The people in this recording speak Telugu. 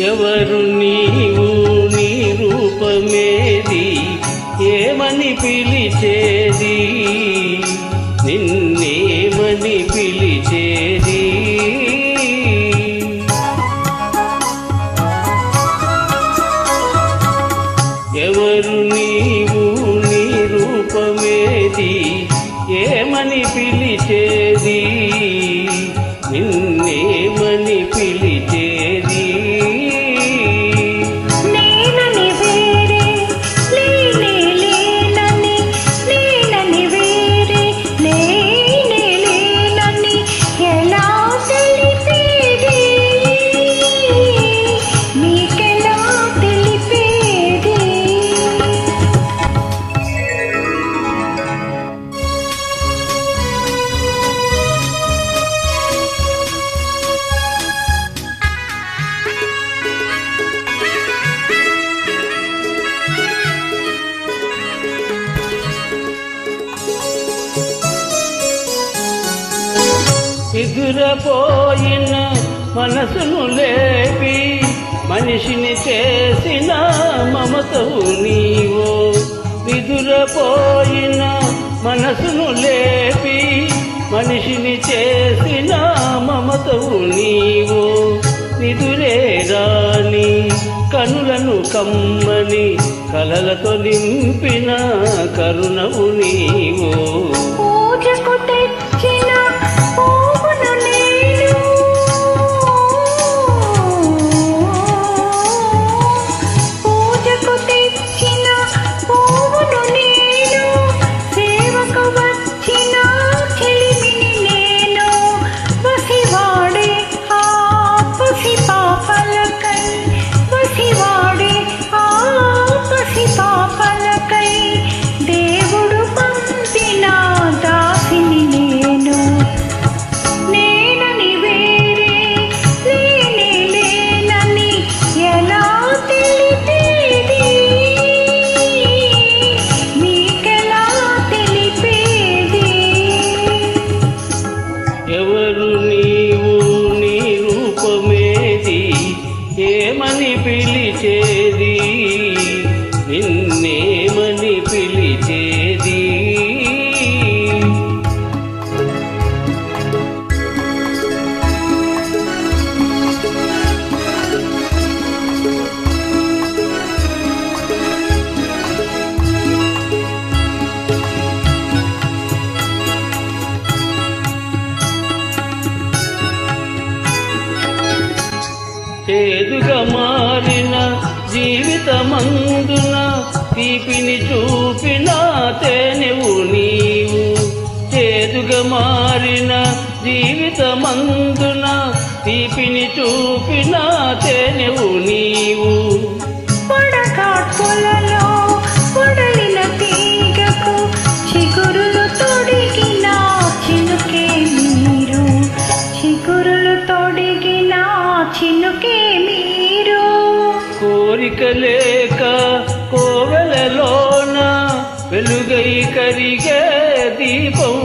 ఎవరు నీవు నీ రూపమేది ఏమని పిలిచేది నిన్నేమని పిలిచేది ఎవరు నీవు నీ రూపమేది ఏమని పిలిచేది నిన్నేమని పిలిచేది నిదురపోయిన మనసును లేపి మనిషిని చేసిన మమతవు నీవో నిదురపోయిన మనసును లేపి మనిషిని చేసిన మమతవు నీవో నిదురే రాని కనులను కమ్మని కలలతో నింపిన కరుణవు నీవో పూజకు తెచ్చిన ఏమని పిలిచేది నిన్నేమని పిలిచేది చేదుగా మారిన జీవితమందున తీపిని చూపిన తేనెవు నీవు చేదుగా మారిన జీవితమందున తీపిని చూపిన తేనెవు నీవు పడకాట్పులలో పొడలిన తీగకు చిగురులు తొడిగిన చినుకే మీరు చిగురులు తొడిగిన చినుకే మీరు కోరిక లేక కోవెలలోన వెలుగై కరిగే దీపం